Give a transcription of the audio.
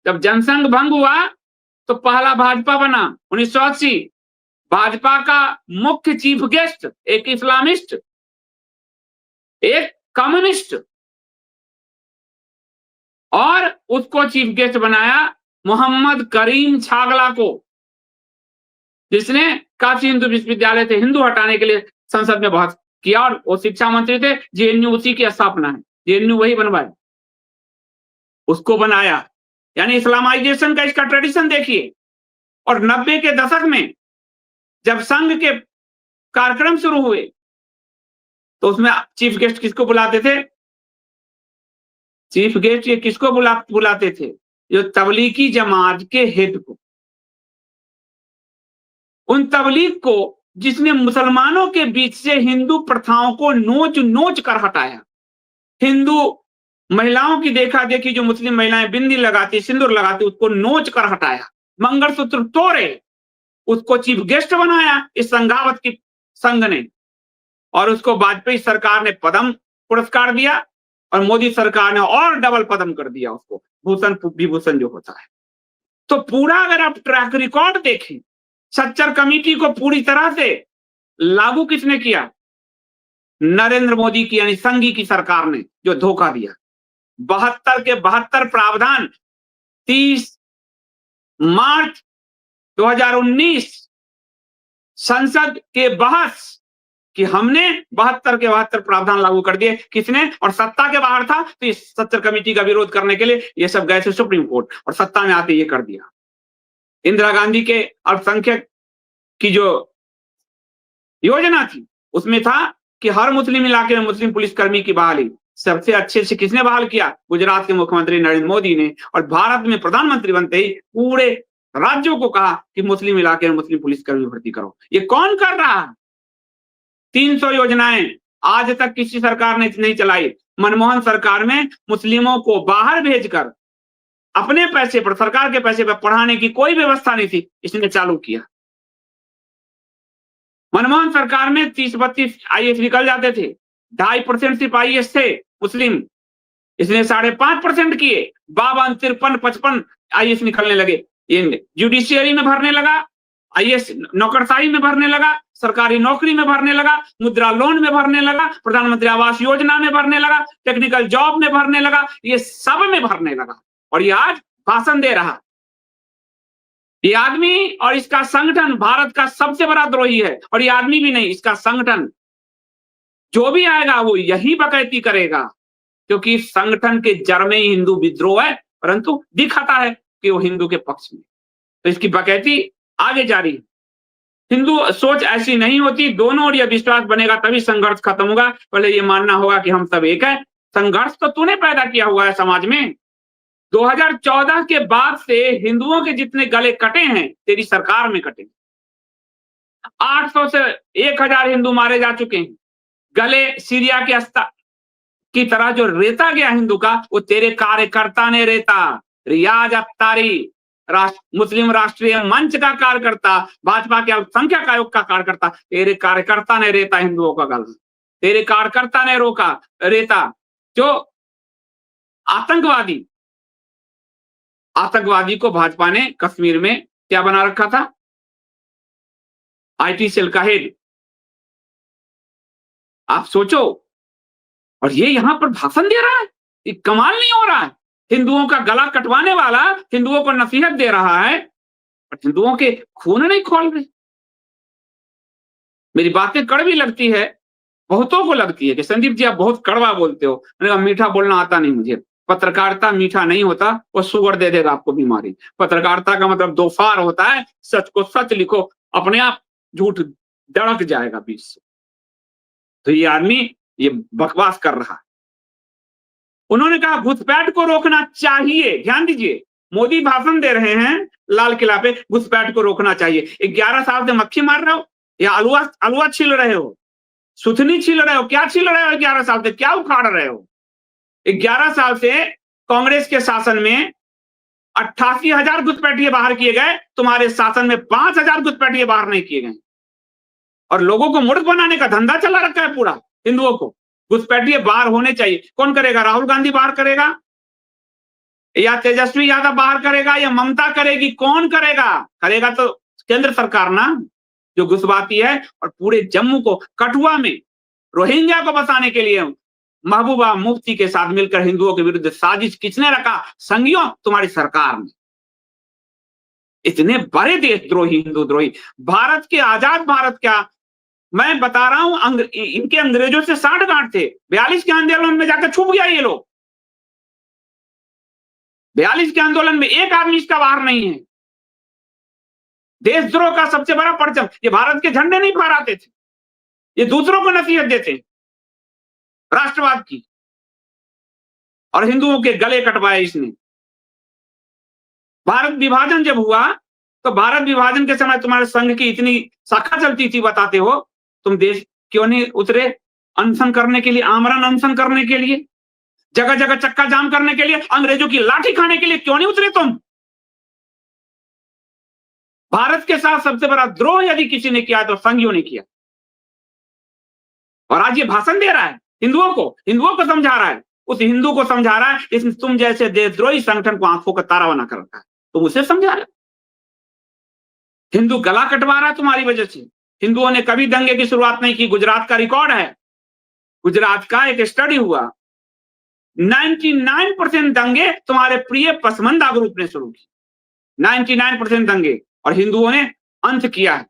जब जनसंघ भंग हुआ तो पहला भाजपा बना 1980। भाजपा का मुख्य चीफ गेस्ट एक इस्लामिस्ट, एक कम्युनिस्ट, और उसको चीफ गेस्ट बनाया मोहम्मद करीम छागला को, जिसने काशी हिंदू विश्वविद्यालय से हिंदू हटाने के लिए संसद में बहस किया, और वो शिक्षा मंत्री थे। जेएनयू उसी की स्थापना है, जेएनयू वही बनवाए, उसको बनाया। यानी इस्लामाइजेशन का इसका ट्रेडिशन देखिए। और 90 के दशक में जब संघ के कार्यक्रम शुरू हुए तो उसमें चीफ गेस्ट किसको बुलाते थे? चीफ गेस्ट ये किसको बुलाते थे? जो तबलीगी जमात के हेड को, उन तबलीग को जिसने मुसलमानों के बीच से हिंदू प्रथाओं को नोच नोच कर हटाया। हिंदू महिलाओं की देखा देखी, जो मुस्लिम महिलाएं बिंदी लगाती, सिंदूर लगाती, उसको नोच कर हटाया, मंगलसूत्र तोड़े, उसको चीफ गेस्ट बनाया इस संघावत की संघ ने। और उसको वाजपेयी सरकार ने पद्म पुरस्कार दिया और मोदी सरकार ने और डबल पद्म कर दिया उसको, भूषण विभूषण जो होता है। तो पूरा अगर आप ट्रैक रिकॉर्ड देखें, सच्चर कमेटी को पूरी तरह से लागू किसने किया? नरेंद्र मोदी की, यानी संघी की सरकार ने, जो धोखा दिया। 72 के 72 प्रावधान 30 मार्च 2019 संसद के बहस कि हमने 72 के 72 प्रावधान लागू कर दिए। किसने? और सत्ता के बाहर था तो इस सच्चर कमेटी का विरोध करने के लिए ये सब गए थे सुप्रीम कोर्ट, और सत्ता में आते ये कर दिया। इंदिरा गांधी के अल्पसंख्यक की जो योजना थी उसमें था कि हर मुस्लिम इलाके में मुस्लिम पुलिसकर्मी की बहाली। सबसे अच्छे से किसने बहाल किया? गुजरात के मुख्यमंत्री नरेंद्र मोदी ने। और भारत में प्रधानमंत्री बनते ही पूरे राज्यों को कहा कि मुस्लिम इलाके में मुस्लिम पुलिसकर्मी भर्ती करो। ये कौन कर रहा है? 300 योजनाएं आज तक किसी सरकार ने नहीं चलाई। मनमोहन सरकार में मुस्लिमों को बाहर भेजकर अपने पैसे पर, सरकार के पैसे पर पढ़ाने की कोई व्यवस्था नहीं थी, इसने चालू किया। मनमोहन सरकार में 30-32 आईएएस निकल जाते थे, 2.5% सिर्फ आईएएस थे मुस्लिम, इसने 5.5% किए, 52, 53, 55 आईएएस निकलने लगे। ये जुडिशियरी में भरने लगा, आईएएस नौकरशाही में भरने लगा, सरकारी नौकरी में भरने लगा, मुद्रा लोन में भरने लगा, प्रधानमंत्री आवास योजना में भरने लगा, टेक्निकल जॉब में भरने लगा, ये सब में भरने लगा। और ये आज भाषण दे रहा। ये आदमी और इसका संगठन भारत का सबसे बड़ा द्रोही है। और ये आदमी भी नहीं, इसका संगठन जो भी आएगा वो यही बकैती करेगा, क्योंकि संगठन के जड़ में ही हिंदू विद्रोह है, परंतु दिखाता है कि वो हिंदू के पक्ष में। तो इसकी बकैती आगे जारी है। हिंदू सोच ऐसी नहीं होती, दोनों ओर यह विश्वास बनेगा तभी संघर्ष खत्म होगा। पहले ये मानना होगा कि हम सब एक है। संघर्ष तो तूने पैदा किया हुआ है समाज में। 2014 के बाद से हिंदुओं के जितने गले कटे हैं तेरी सरकार में कटे। 800 से 1000 हिंदू मारे जा चुके हैं। गले सीरिया के की तरह जो रेता गया हिंदू का, वो तेरे कार्यकर्ता ने रेता। रियाज अफ्तारी, मुस्लिम राष्ट्रीय मंच का कार्यकर्ता, भाजपा के अल्पसंख्यक आयोग का कार्यकर्ता, तेरे कार्यकर्ता ने रेता हिंदुओं का गला। तेरे कार्यकर्ता ने रोका रेता। जो आतंकवादी को भाजपा ने कश्मीर में क्या बना रखा था? आईटी सेल का हेड। आप सोचो। और ये यहां पर भाषण दे रहा है, ये कमाल नहीं हो रहा है? हिंदुओं का गला कटवाने वाला हिंदुओं को नसीहत दे रहा है और हिंदुओं के खून नहीं खोल रहे। मेरी बातें कड़वी लगती है, बहुतों को लगती है कि संदीप जी आप बहुत कड़वा बोलते हो। मीठा बोलना आता नहीं मुझे। पत्रकारिता मीठा नहीं होता, वो शुगर दे देगा आपको बीमारी। पत्रकारिता का मतलब दोफार होता है, सच को सच लिखो, अपने आप झूठ दड़क जाएगा बीच से। तो ये आदमी ये बकवास कर रहा है। उन्होंने कहा घुसपैठ को रोकना चाहिए। ध्यान दीजिए, मोदी भाषण दे रहे हैं लाल किला पे, घुसपैठ को रोकना चाहिए। 11 साल से मक्खी मार रहे हो या अलुआ छील रहे हो, सुथनी छील रहे हो, क्या छील रहे हो? 11 साल से क्या उखाड़ रहे हो? 11 साल से कांग्रेस के शासन में 88,000 घुसपैठिए बाहर किए गए, तुम्हारे शासन में 5,000 घुसपैठिए बाहर नहीं किए गए। और लोगों को मूर्ख बनाने का धंधा चला रखा है पूरा। हिंदुओं को घुसपैठिए बाहर होने चाहिए। कौन करेगा? राहुल गांधी बाहर करेगा? या तेजस्वी यादव बाहर करेगा या ममता करेगी, कौन करेगा? करेगा तो केंद्र सरकार ना, जो घुसवाती है। और पूरे जम्मू को, कठुआ में रोहिंग्या को बसाने के लिए महबूबा मुफ्ती के साथ मिलकर हिंदुओं के विरुद्ध साजिश किसने रखा? संघियों, तुम्हारी सरकार ने। इतने बड़े देशद्रोही, हिंदू द्रोही। भारत के, आजाद भारत क्या, मैं बता रहा हूं, इनके अंग्रेजों से साठ गांठ थे। 42 के आंदोलन में जाकर छुप गया ये लोग। 42 के आंदोलन में एक आदमी इसका बाहर नहीं है। देशद्रोह का सबसे बड़ा परचम, ये भारत के झंडे नहीं फहराते थे, ये दूसरों को नसीहत देते, राष्ट्रवाद की, और हिंदुओं के गले कटवाए इसने। भारत विभाजन जब हुआ तो भारत विभाजन के समय तुम्हारे संघ की इतनी शाखा चलती थी, बताते हो, तुम देश क्यों नहीं उतरे अनशन करने के लिए, आमरण अनशन करने के लिए, जगह जगह चक्का जाम करने के लिए, अंग्रेजों की लाठी खाने के लिए क्यों नहीं उतरे तुम? भारत के साथ सबसे बड़ा द्रोह यदि किसी ने किया तो संघियों ने किया। और आज ये भाषण दे रहा है हिंदुओं को समझा रहा है, उस हिंदू को समझा रहा है इसमें तुम जैसे देशद्रोही संगठन को आंखों का तारा बना कर रखा है, तुम उसे समझा रहे। हिंदू गला कटवा रहा है तुम्हारी वजह से। हिंदुओं ने कभी दंगे की शुरुआत नहीं की। गुजरात का रिकॉर्ड है, गुजरात का एक स्टडी हुआ, 99% दंगे तुम्हारे प्रिय पसमंदा ग्रुप ने शुरू की, 99% दंगे, और हिंदुओं ने अंत किया है।